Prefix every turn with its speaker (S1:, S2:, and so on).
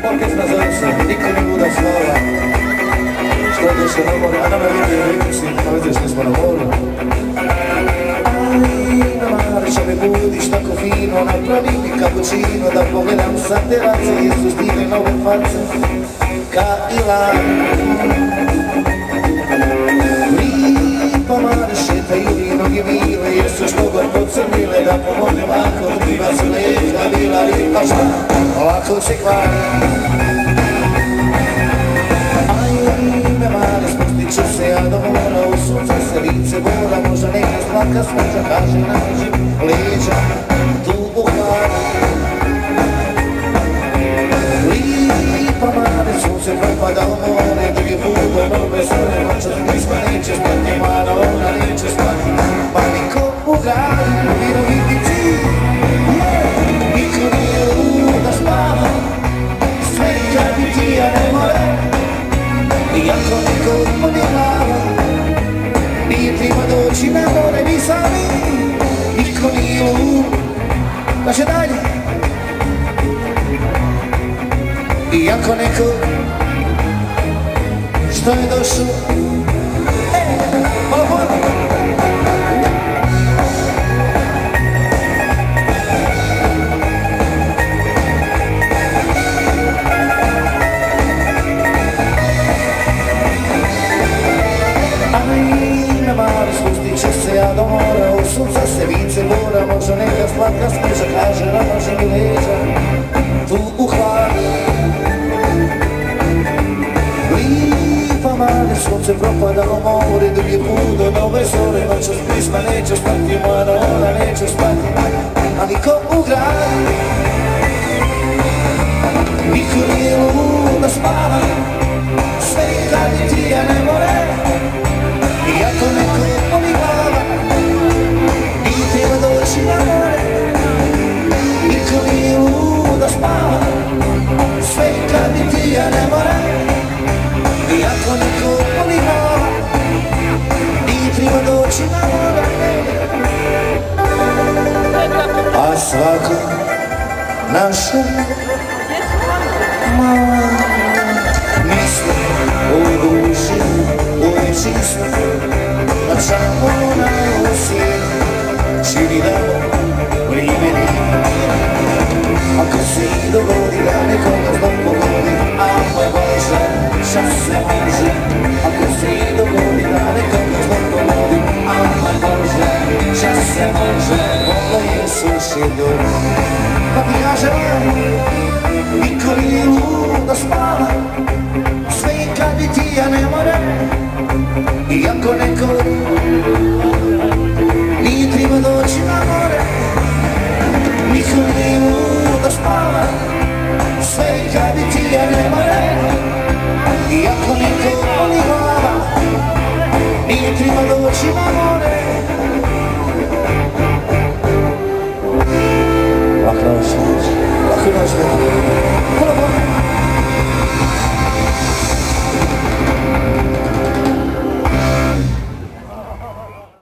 S1: Orkestra zove se Niko ne buda slava. Što je došlo na more, a nama vidimo rikusi, a veze što smo na moru. Alina Marića me budiš tako fino, napravi mi kapućino da pogledam sa terace, jer su stigle nove face ka Ilan. Lipa Mare šetaju i noge mile, jer su što god pocrnile, da pomognem ako biva su leđa bila lipa šta, ovako se kvari. Ajme Mare, spustit ću se ja do mora, u sunce se lice bora, možda neka slatka smuđa, kaže nađi leđa tu u hladu. Lipa Mare, sunce propada u more, drugi put do nove zore, noćas pisma neće spati, Mara ona neće spati, pa niko u gradu, Virovitici, niko nije luda spava, sve kad bi ti ja ne more, iako niko odmodjelava, nije treba doći na more, mi sami, niko nije lud, kaže dalje. Iako neko što je došao, malo bolje. Ajme Mare, spustit će se ja do mora, u sunca se vice bora, možda neka slatka smuža, kaže namaži mi leđa tu u hladu. Lipa Mare, sunce propada u more, drugi put do nove zore, noćas pisma neće spati, Mara ona neće spati, a niko u gradu, niko nije lud da spava, sve kad je ti ja ne more, iako neko boli glava, nije treba doći na more, niko nije lud da spava, sve kad je ti ja ne more, iako neko boli glava, nije treba doći na more. A svako naše mala misli u duši uvijek čisto, da samo na osjetu čini da vrijeme nije. Ako se i dogodi da nekoga zbog pogodi, a moj Bože, šta se može? Ako se i dogodi da nekoga zbog pogodi, a moj Bože, šta se može? Ovo je suši dom. Pa ti kažem, niko nije lud da spava, sve kad bi ti ja ne more, iako neko nije treba doći na more, niko nije lud da spava, sve kad bi ti ja ne more, iako neko boli glava, nije treba doći na more. Lako noć, lako noć.